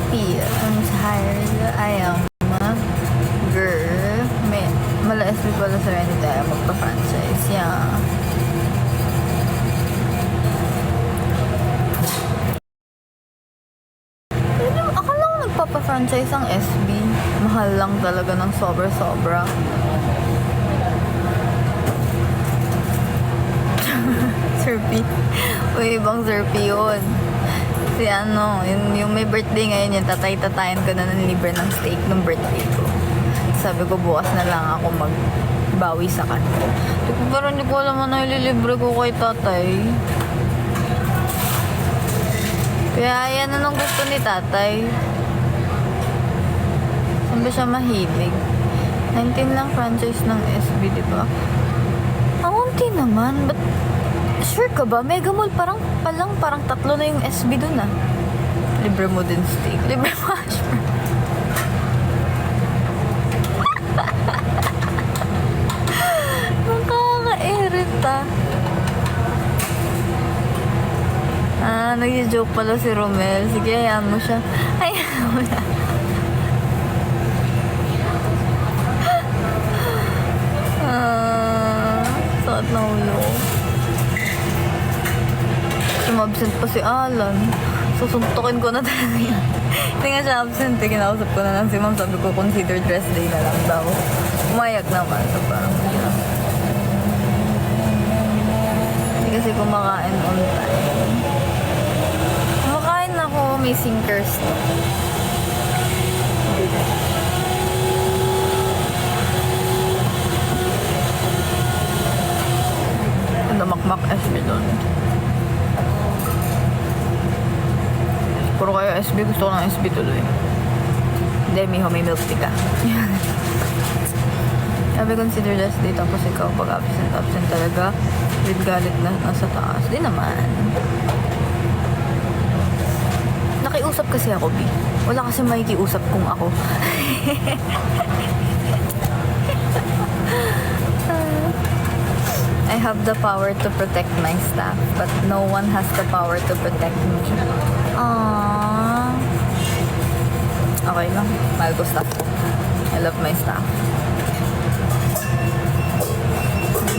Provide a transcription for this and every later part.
SB. I'm tired. I am girl. Mala SB pala sa rin tayo magpa-franchise. Yeah. Akala ko nagpapa-franchise ang SB. Mahal lang talaga ng sobra-sobra. Slurpee. Uy, ibang Slurpee yun. Kasi yung may birthday ngayon yun, tatay-tatayan ko na ng libre ng steak ng birthday ko. Sabi ko, bukas na lang ako magbawi sa kanya. Pero hindi ko alam na ililibre ko kay tatay. Kaya yan na nung gusto ni tatay. Saan ba siya mahilig? 19 lang franchise ng SB, diba? Ang unti naman. But sure ka ba? Mega Mall parang 3 na yung SB dun ah. Libre mo din steak. Libre mo hash brown. Nakaka-irita. Nag-joke pala si Romel. Sige, hayaan mo siya. Hayaan mo na. Sakit na ulo. Sumabsent pa si Alan. Susuntukin ko na talaga yan. Hindi nga siya absent. Kinausap ko na lang si ma'am. Sabi ko, consider rest day na lang daw. Umayak naman. So parang hindi kasi kumakain on time. Kumakain ako. May sinkers to. Namakmak SB doon. Puro kayo SB. Gusto ko ng SB tuloy. Hindi, miho, may milk tea ka. Sabi, consider last day. Tapos ikaw, pag absent talaga. With galit na nasa taas. Di naman. Nakiusap kasi ako, B. Wala kasi makikiusap kung ako. I have the power to protect my staff, but no one has the power to protect me. Aww. Okay lang. Mahal ko staff ko. I love my staff.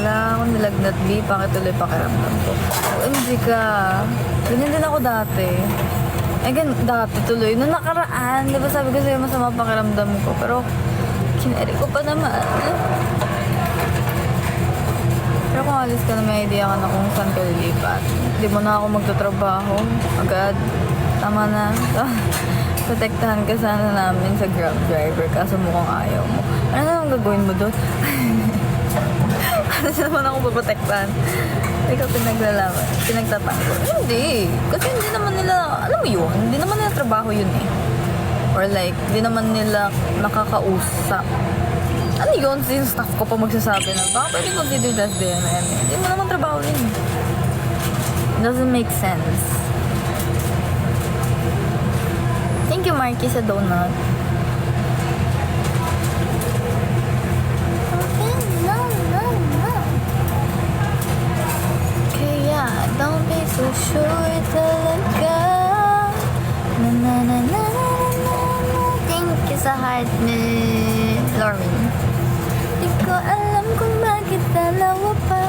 Wala akong nilagnat, B. Pakituloy pakiramdam ko. OMG ka. Ganyan din ako dati. Dati tuloy. Nung nakaraan, di ba sabi ko sa'yo masama pakiramdam ko. Pero, kinari ko pa naman. Pero kung alis ka na, may idea ka na kung saan ka lilipat. Hindi mo na ako magtatrabaho. Agad. Tama na. Protektahan ka sana namin sa Grab driver. Kaso mukhang ayaw mo. Ano naman gagawin mo doon? Ano naman ako paprotektahan? Ikaw pinaglalaman. Pinagtatanggol. Hindi. Kasi hindi naman nila, alam mo yun, hindi naman nila trabaho yun eh. Or like, hindi naman nila nakakausap. Ano yun? Yung staff ko pa magsasabi na, baka pwede consider that day na yan. Hindi mo naman trabaho yun. It doesn't make sense. Thank you, Marky, sa donut. Kaya, don't be so sure talaga. Na na na na na na. Thank you sa heart ni Lauren. Di ko alam kung bakit dalawa pa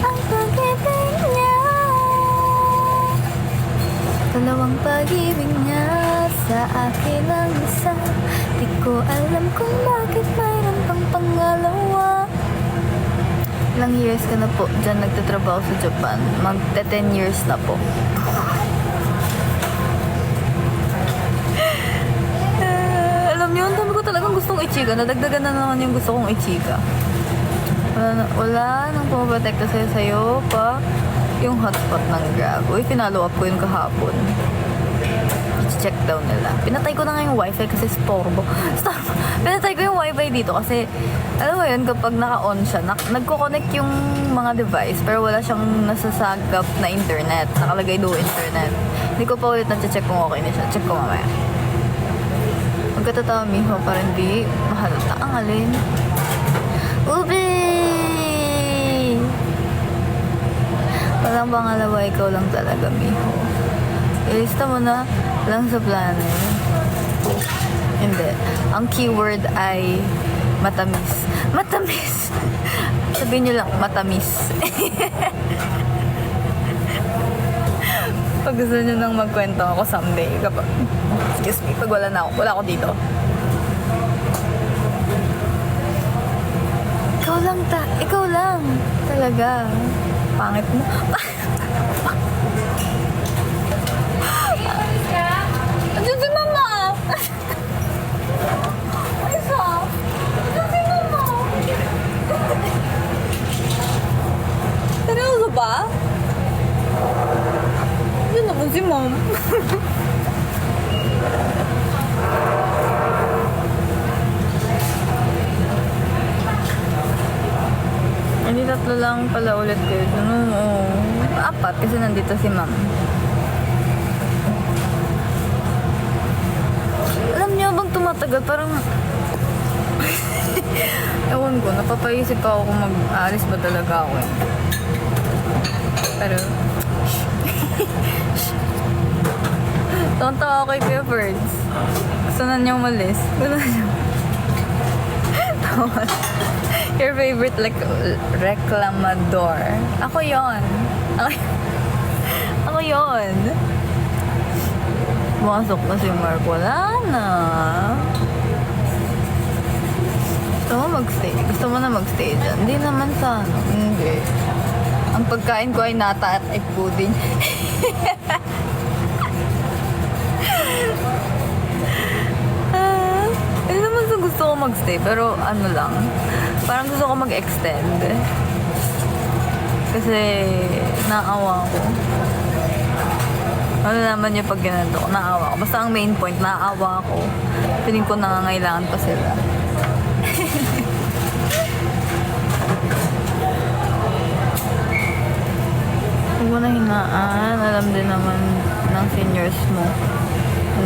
ang pag-ibig niya. Dalawang pag-ibig niya sa akin ang isa. Di ko alam kung bakit mayroon pang pangalawa. Ilang years ka na po dyan nagtatrabaho sa Japan? Magte 10 years na po. Alam niyo, ang dami ko talagang gustong ichika. Nadagdagan na naman yung gusto kong ichika. Wala nang pumaprotekta sa'yo pa yung hotspot ng Grab. Uy, pinalo up ko yung kahapon. I-check daw nila. Pinatay ko na nga yung wifi kasi storbo. Pinatay ko yung wifi dito kasi alam mo yun, kapag naka-on siya, nagko-connect yung mga device pero wala siyang nasasagap na internet. Nakalagay do internet. Hindi ko pa ulit na-check kung okay na siya. Check ko mamaya. Magkatatawa, miho, parang di mahalata. Ang alin? Ubi! Walang pangalawa, ikaw lang talaga, miho. Ilista mo na lang sa planner. Hindi. Ang keyword ay matamis. Matamis! Sabihin nyo lang, matamis. Pag gusto nyo nang magkwento ako someday, kapag, excuse me, pag wala ako dito. Ikaw lang. Talaga. Pangit mo. Andiyan si Mama! Isa! Andiyan si Mama! Seryoso ba? Andiyan naman si Mom. Hindi, 3 lang pala ulit kayo. Oo. 4 kasi nandito si Ma'am. Alam niyo bang tumatagal? Parang ewan ko, napapaisip ako kung mag-aalis ba talaga ako eh. Pero tonto ako kay Kuya Ferds. Gusto na niya umalis. Gusto na niya. Your favorite reklamador. Ako yon. Ako yon. Masok na si Mark. Wala na. Gusto mo magstay? Gusto mo na magstay dyan? Hindi naman sana. Hindi. Ang pagkain ko ay nata at egg pudding. Hindi naman sa gusto ko magstay, pero ano lang, parang gusto ko mag-extend. Kasi naawa ko. Ano naman yung pag ganito ko, naawa ko. Basta ang main point, naawa ko. Piling ko nangangailangan pa sila. Huwag mo na hinaan. Alam din naman ng seniors mo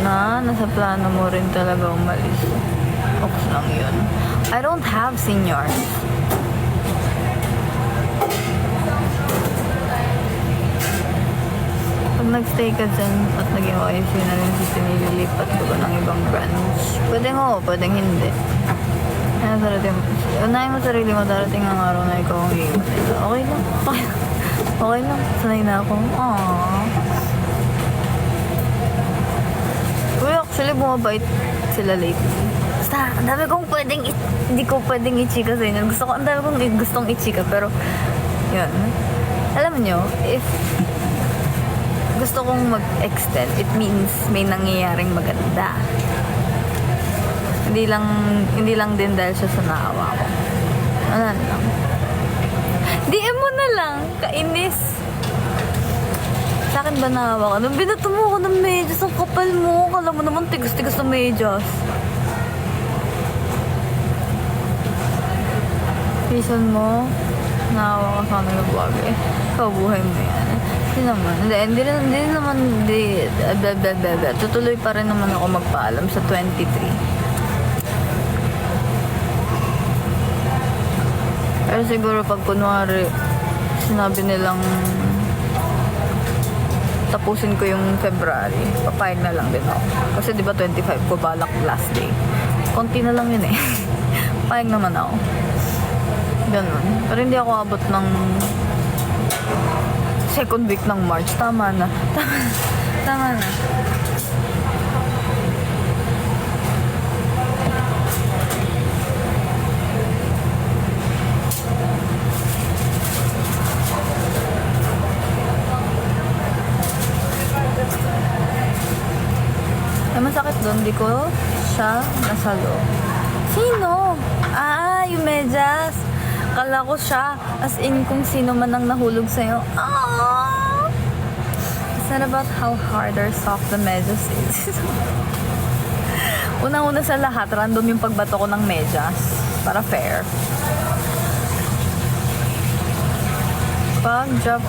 na nasa plano mo rin talaga umalis. Ox lang yun. I don't have seniors. Pag nagstay ka dyan at naging OFC na rin si sinililipat ko ba ng ibang branch? Pwedeng oo, pwedeng hindi. Ano darating? Unahin mo sarili mo, darating ang araw na ikaw ang iiwan nila. Okay lang. Okay lang. Sanay na ako. Aww. Uy, actually, bumabait sila lately. Basta, ang dami kong pwedeng, hindi ko pwedeng i-chika sa inyo. Ang dami kong gustong i-chika, pero, yun. Alam nyo, if gusto kong mag-extend, it means may nangyayaring maganda. Hindi lang din dahil siya sa naawa ko. Ano lang. DM mo na lang, kainis. Sa akin ba naawa ka? Nung binato mo ako ng medyas, ang kapal mo. Kala mo naman tigas-tigas ng medyas. Reason mo, naawa ka sa akin ng vlog eh. Ikaw, buhay mo yan. Hindi naman. Hindi naman. Tutuloy pa rin naman ako magpaalam sa 23. Pero siguro pag kunwari sinabi nilang tapusin ko yung February, papayag na lang din ako. Kasi di ba 25 ko balak last day. Konti na lang yun eh. Papayag naman ako. Ganun. Pero hindi ako abot ng second week ng March. Tama na. Tama na. Ay, masakit doon. Di ko siya nasalo. Sino? Yung medyas. Kala ko siya. As in, kung sino man ang nahulog sa'yo. Aww! It's not about how hard or soft the medyas is. Unang-una sa lahat, random yung pagbato ko ng medyas. Para fair. Pag-drop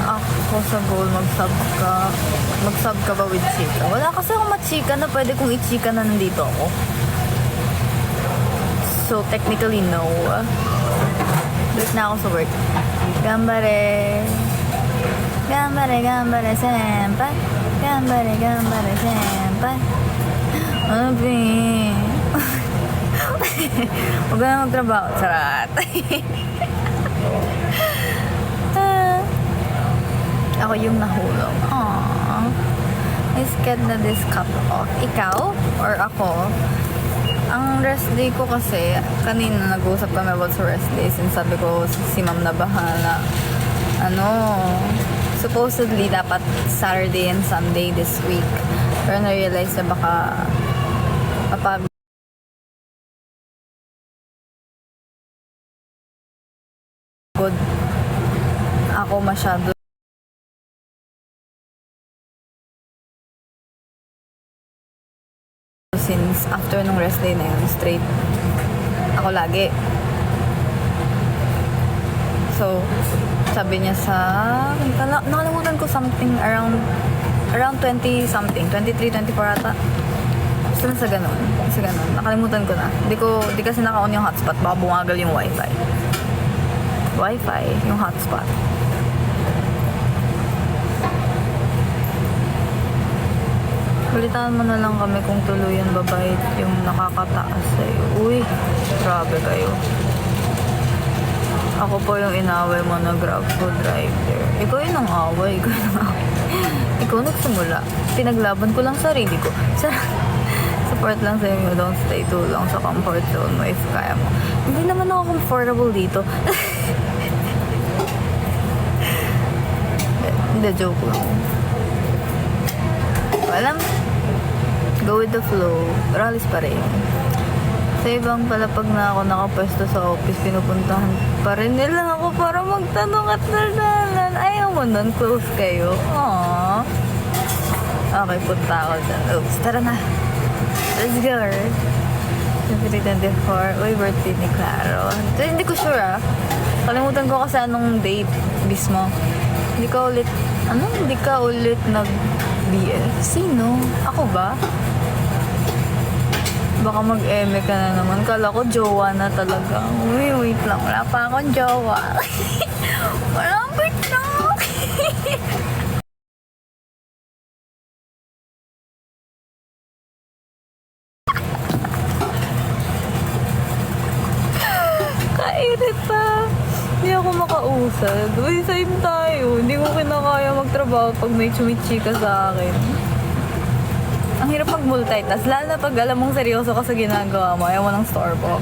ako sa goal, mag-sub ka ba with chika? Wala kasi akong machika na pwede kong i-chika na nandito ako. So, technically, no. Balik na ako sa work. Gambare. Gambare, senpai. Gambare, senpai. Ano, be? Huwag ka na magtrabaho. Sarat. Ako yung nahulog. Aww. I scared na this cup off. Ikaw? Or ako? Ang rest day ko kasi, kanina nag-uusap kami about sa rest day since sabi ko si ma'am na bahala. Supposedly dapat Saturday and Sunday this week. Pero na-realize na baka mapagod ako masyado since after nung rest day na yun, straight ako lagi. So, sabi niya sa nakalimutan ko something around 20 something, 23, 24 ata. Basta na sa ganun. Nakalimutan ko na. Di kasi naka-on yung hotspot. Baka bumagal yung wifi. Yung hotspot. Balitaan mo na lang kami kung tuluyan babait yung nakakataas sa'yo. Uy, grabe kayo. Ako po yung inaway mo na grab food driver. Ikaw yung nang-away. Ikaw nagsimula. Pinaglaban ko lang sarili ko. Support lang sa inyo. Don't stay too long sa comfort zone mo if kaya mo. Hindi naman ako comfortable dito. Hindi, joke lang. Alam, go with the flow. Ralis pa rin. Sa ibang palapag na ako nakapwesto sa office, pinupuntahan pa rin nila ako para magtanong at nalalan. Ayaw mo nun, close kayo. Aww. Okay, punta ako dyan. Oops, tara na. Let's go. 2024. Uy, birthday ni Claro. Hindi ko sure Kalimutan ko kasi anong date mismo. Hindi ka ulit nag-BF? Sino? Ako ba? Baka mag-eme ka na naman. Kala ko jowa na talaga. Uy, wait lang. Wala pa akong jowa. Malapit na. Kairit pa. Hindi ako makausad. Uy, same tayo. Hindi ko kinakaya magtrabaho pag may chumichika sa akin. Ang hirap mag-multitask. Lalo na pag alam mong seryoso ka sa ginagawa mo. Ayaw mo ng storbo.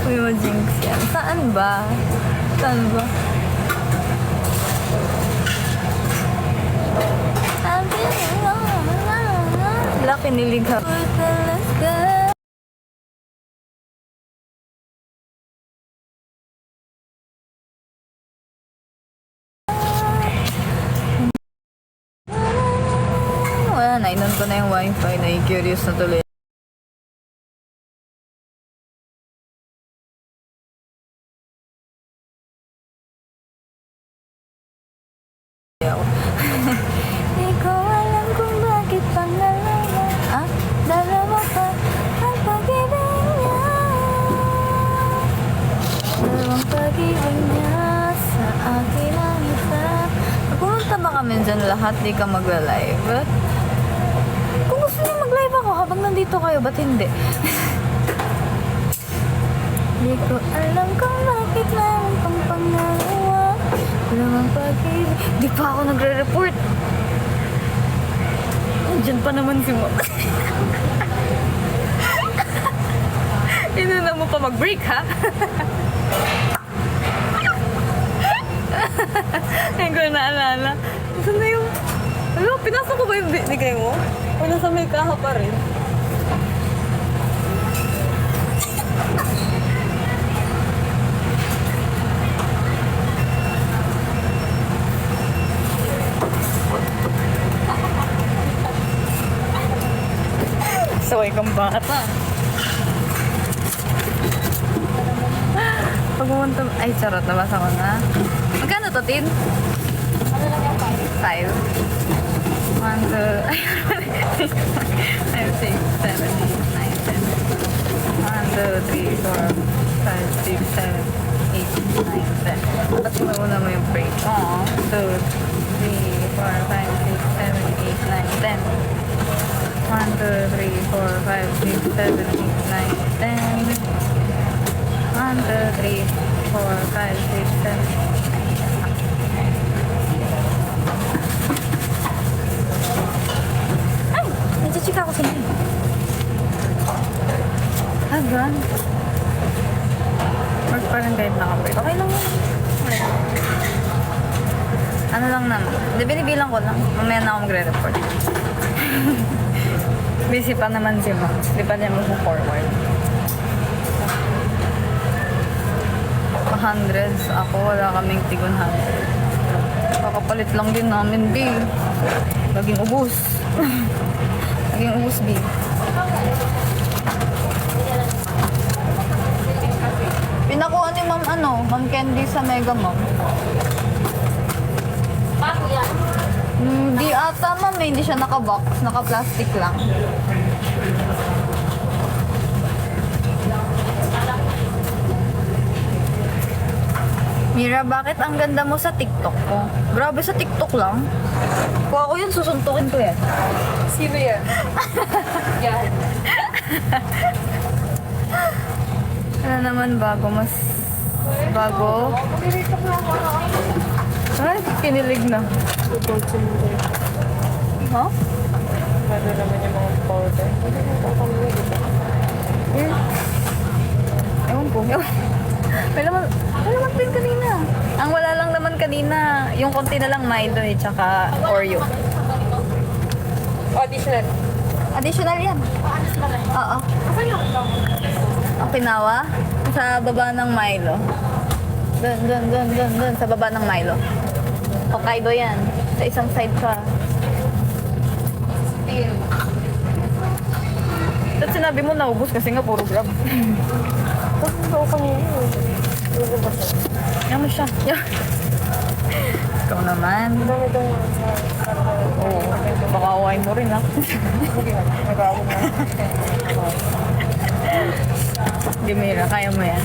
Uy, ma-jinx yan. Saan ba? Laki nilig ha. Wala na, inon ko na yung wifi. Na-curious na tuloy. Di ko alam kung bakit pangalawa. Dalawa pa ang pag-ibig niya. Dalawang pag-ibig niya sa akin ang isa. Pumunta ba kami dyan lahat? Di ka magla-live? Kung gusto niyo mag-live ako habang nandito kayo, ba't hindi? Di ko alam kung bakit lang pang pangalawa. Dalawang pag-ibig. Di pa ako nagre-report. Diyan pa naman si Mo. Inuna mo pa mag-break, ha? Ngayon ko naalala. Saan na yung... Ano, pinasok ko ba yung binigay mo? O nasa may kaha pa rin? Saway kang bata. Pag pumunta... Ay, charot. Nabasa ko na. Magkano to, Tin? Ano lang yung 5? 5. 1, 2... 5, 6, 7, 8, 9, 10. 1, 2, 3, 4, 5, 6, 7, 8, 9, 10. Ba't mauna mo yung break? Oo. 2, 3, 4, 5, 6, 7, 8, 9, 10. 1, 2, 3, 4, 5, 6, 7, 8, 9, 10. 1, 2, 3, 4, 5, 6, 7. Ay! Nagchichika ako sa inyo. Hagan. Work pa rin kahit nakabreak. Okay lang yun. Ano lang naman. Hindi, binibilang ko lang. Mamaya na ako magre-report. Busy pa naman si Ma'am. Di pa niya mag-forward. Hundreds. Ako, wala kaming tigon 100. Kakapalit lang din namin, B. Laging ubus. Laging ubus, B. Pinakuha ni Ma'am Ma'am Candy sa Mega Ma'am. Hindi ata Ma'am, hindi siya naka-box, naka-plastic lang. Mira, bakit ang ganda mo sa TikTok ko? Grabe, sa TikTok lang. Kung ako yun, susuntukin ko yan. Sino yan? Yan. Ano naman bago? Mas bago? Mag-retok na ako. Ay, kinilig na. Ha? Ano naman yung mga powder? Hindi mo kakamuli, di ba? Ewan ko. Wala naman din kanina. Ang wala lang naman kanina, yung konti na lang Milo tsaka Oreo. Auditional. Additional yan. Oo. Ang pinawa, sa baba ng Milo. Doon, sa baba ng Milo. Hokkaido yan. Sa isang side ka. Tapos sinabi mo naubos kasi nga puro grab. Tapos ito ka ngayon. Yan mo siya. Yan. Ikaw naman. Dami itong Oo. Baka awain mo rin ha. nag-aawag na. Hindi, Mira. Kaya mo yan.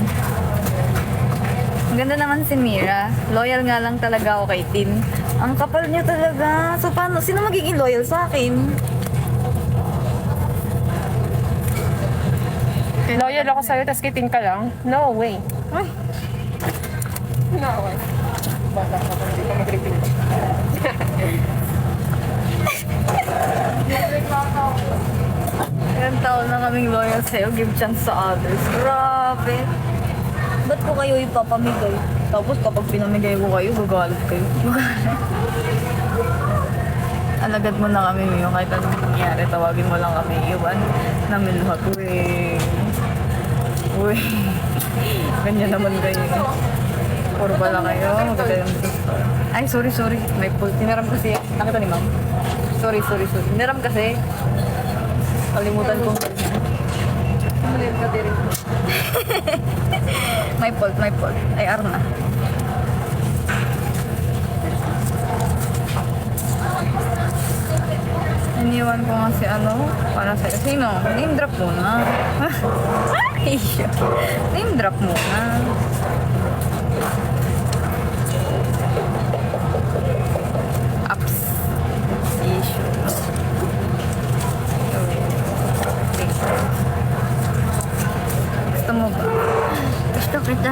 Ang ganda naman si Mira. Loyal nga lang talaga ako kay Tin. Ang kapal niya talaga. So, paano? Sino magiging loyal sa akin? Loyal ako sa'yo, tapos kitin ka lang? No way. Ay, No way. Bata ka pa, hindi ka mag-repeat. ilang taon na kaming loyal sa'yo. Give chance sa others. Grabe. Ba't ko kayo ipapamigay? Tapos kapag pinamigay ko kayo, gagalit kayo. Alagad mo na kami, Mio. Kahit anong nangyari, tawagin mo lang kami. Iwan namin lahat. Uy. Ganyan naman kayo. Puro pala kayo. Magkakalang gusto. Ay, sorry. May pull. Tinaram kasi. Nakita ni Ma'am. Sorry. Tinaram kasi. Kalimutan ko. Malim ka din. May fault. Ay, Arna. Iniwan ko nga si para sa sino? Name drop muna. Isyo. Name drop muna. Ups. Isyo. Gusto mo ba? Gusto kita.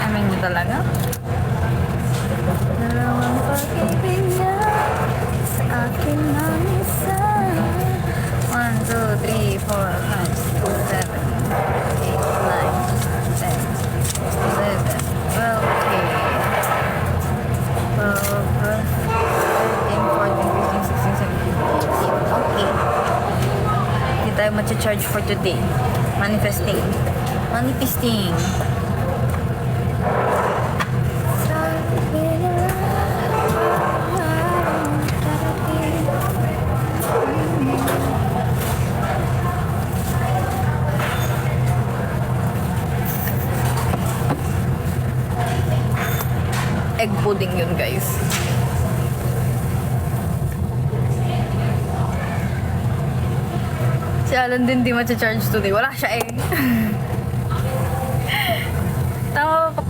Amin niyo talaga? Dalawang pag-ibig niya sa akin ang isa. 1, 2, 3, 4, 5, 6, 7, 8, 9, 10, 11, 12, 13, 14, 15, 16, 17, 18. Okay. Hindi tayo matcha-charge for today. Manifesting. Egg pudding yun, guys. Si Alan din di matcha-charge today. Wala siya eh. Tama pa.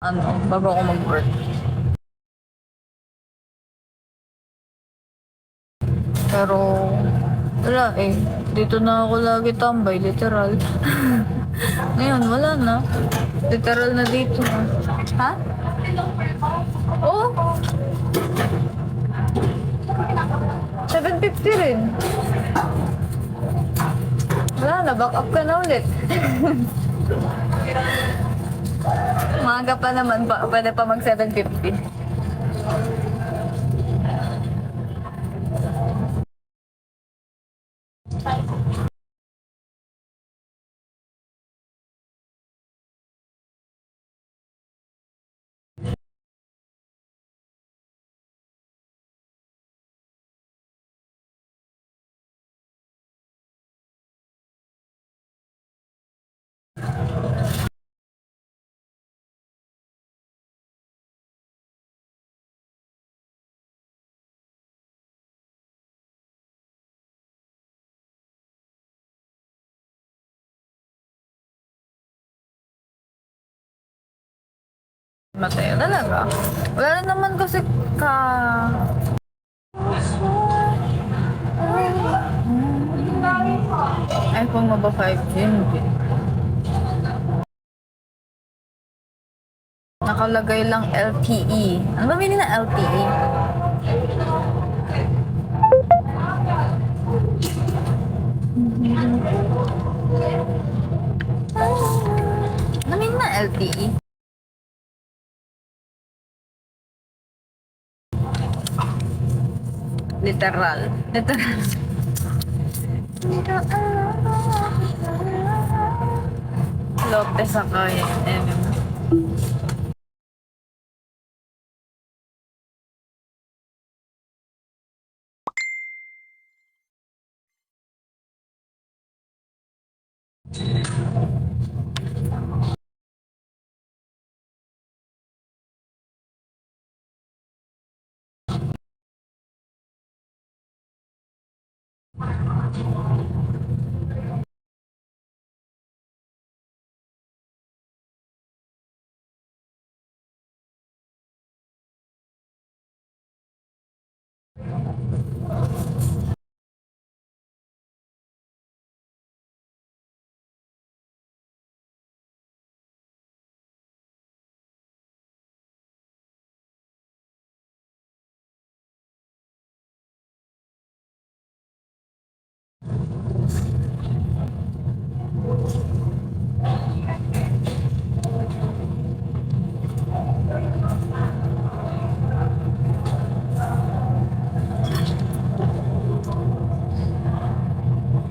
Ano, bago ako mag-work. Pero, wala eh. Dito na ako lagi tambay, literal. Ngayon, wala na. Literal na dito na. Ha? Oo. 750 rin. Wala na, back up ka na ulit. Maaga pa naman, pwede pa mag 750. Mateo talaga. Wala na naman kasi ka... iPhone mo ba 5G? Hindi. Nakalagay lang LTE. Ano ba meaning na LTE? Ano meaning na LTE? Literal. Literal. Lopez ako yan.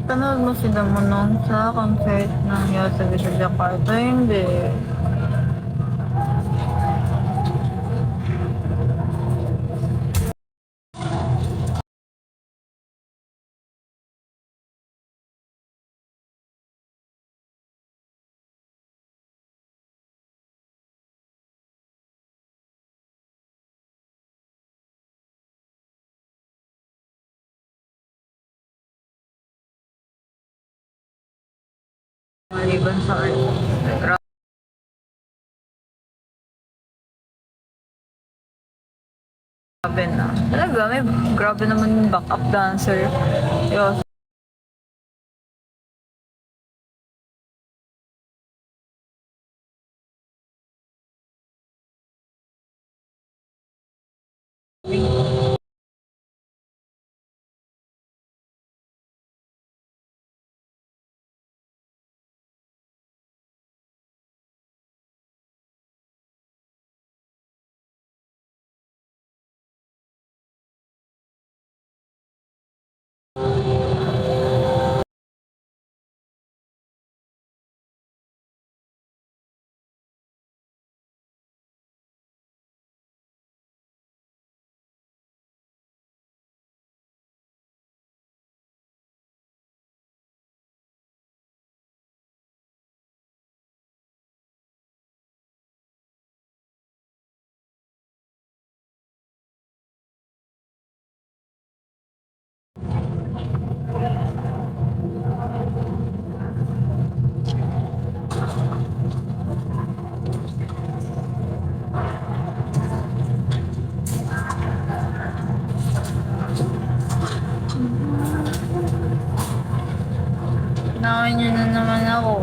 Panood mo sila mo noon sa concert ng Yosabi sa Jakarta? Hindi. Maliban sa art. Grabe na. Talaga, may grabe naman yung backup dancer. Yos. Kinain niyo na naman ako.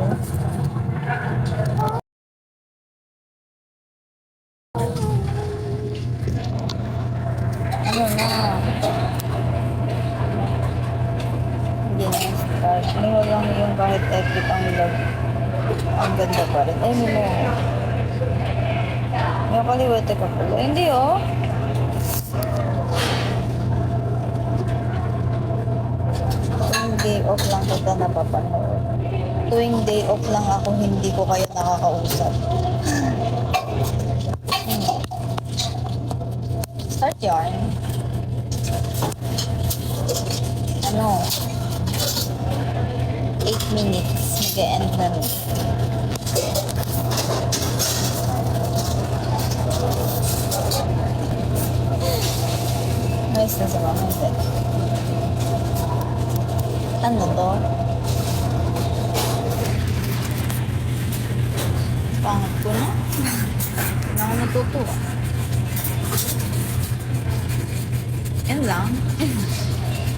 Ano na? Hindi na start. Liho lang yung kahit epic ang love. Ang ganda pa rin. Ay, mo. May kaliwete ka pala. Hindi, oh. Tuwing day off lang kita napapanood. Tuwing day off lang ako, hindi ko kayo nakakausap. Start yarn. Ano? 8 minutes. Mag-e-end na rin. Nice na sa mga hindi. Ano to? Pangit ko na. Hindi na ako natutuwa. Yan lang.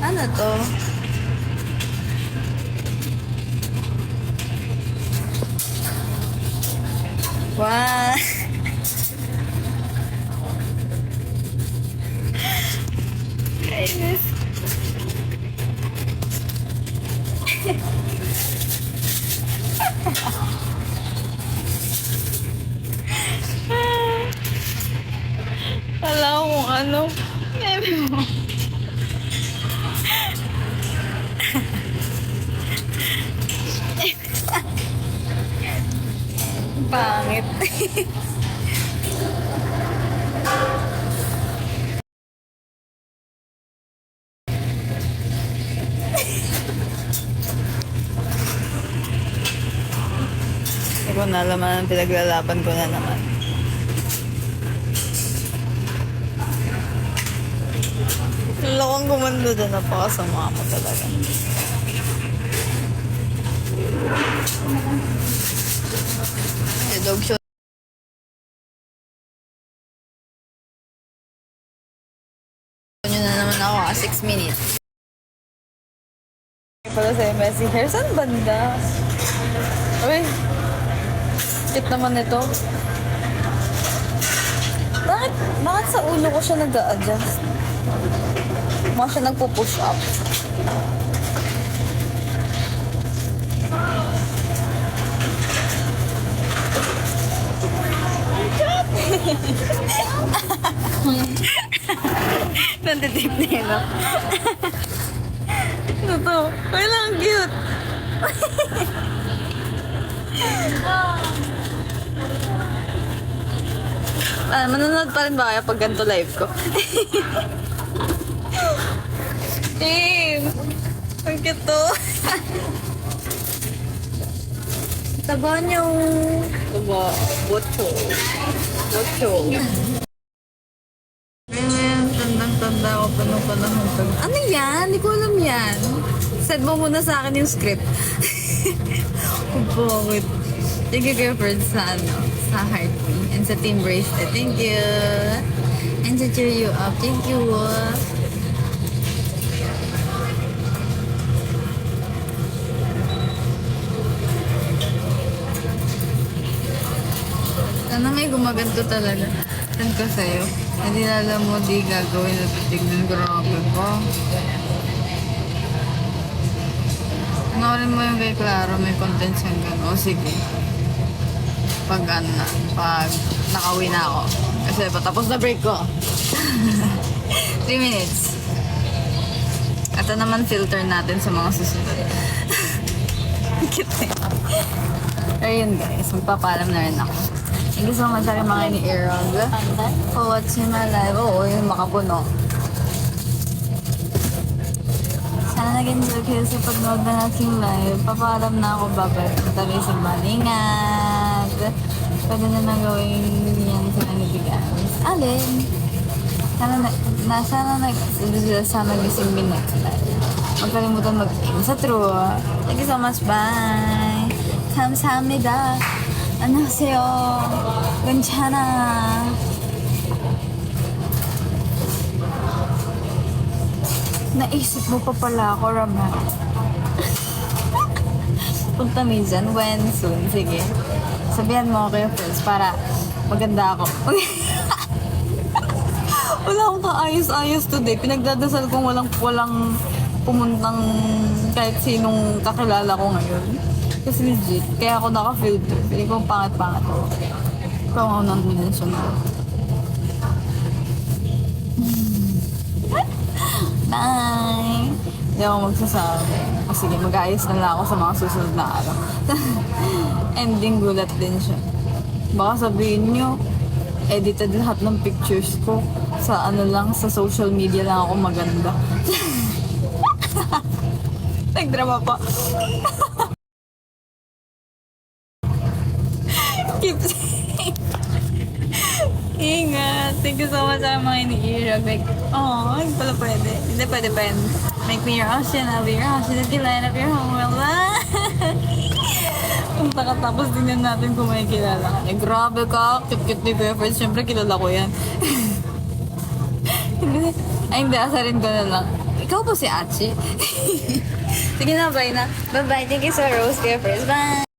Ano to? Wow! Kainis. Alam ko kung ano. Neme mo. Pangit. Hindi ko na alam ang pinaglalaban ko na naman. Lakang gumanda doon. Napakasama mo talaga. Dog show. Nyo na naman ako 6 minutes. Pala sa'yo, messy hair. Saan banda? Uy. Cute naman ito. Bakit sa ulo ko siya nag-a-adjust? Mukha siya nagpo-push up. Nanditip na yun, no? Ano to? Ay lang, cute! Manonood pa rin ba kaya pag ganito live ko? Tim! Ang cute to! Taba niyo! Taba, bocho. Bocho. Ayan, tandang-tanda ako pa nung panahon. Ano yan? Hindi ko alam yan. Send mo muna sa akin yung script. Bakit? Thank you kayo friends sa sa Heart Me and sa Team Bracelet. Thank you. And to cheer you up. Thank you. Sana may gumaganto talaga. Send ko sa'yo. Hindi na alam mo di gagawin na titignan. Grabe ko. Panoorin mo yung kay Clara. May content siyang gano'n. O sige. Pag nakauwi na ako. Kasi patapos na break ko. 3 minutes. Ito naman filter natin sa mga susunod. Cute. Ayun guys, magpapalam na rin ako. Thank you so much sa mga ni Erog for watching my live. Oo, yung makapuno. Sana nag-enjoy kayo sa pag-nood na aking live. Papaalam na ako, babalik na tayo sa Malingat. Pwede na nang gawin yan sa nanibigan. Alin? Sana gising minutes live. Huwag kalimutan mag-aim sa true. Thank you so much. Bye! 감사합니다. 안녕하세요. 괜찮아. Naisip mo pa pala ako, Raman. punta minsan? When? Soon. Sige. Sabihan mo ako kayo first para maganda ako. Wala akong kaayos-ayos today. Pinagdadasal kong walang pumuntang kahit sinong kakilala ko ngayon. Kasi legit, kaya ako naka-filter. Pili ko pangat-pangat ako. Ikaw ako nang minensyon ko. Bye! Hindi ako magsasabi. O sige, mag-aayos na lang ako sa mga susunod na araw. Ending gulat din siya. Baka sabihin nyo, edited lahat ng pictures ko. Sa ano lang, sa social media lang ako maganda. Nagdrama pa. Keep saying. Ingat. Thank you so much sa mga ini-irag. Like, oh, hindi pala pwede. Hindi pwede pa yun. Make me your ocean, I'll be your ocean. If you line up your home, well, kung takatapos tingnan natin kung may kilala ka. Eh, grabe ka. Cute-cute ni Kuya Fred. Siyempre, kilala ko yan. Ay, hindi. Asarin ko na lang. Ikaw po si Achi. Sige na, bye na. Bye-bye. Thank you so Rose, Kuya Fred. Bye!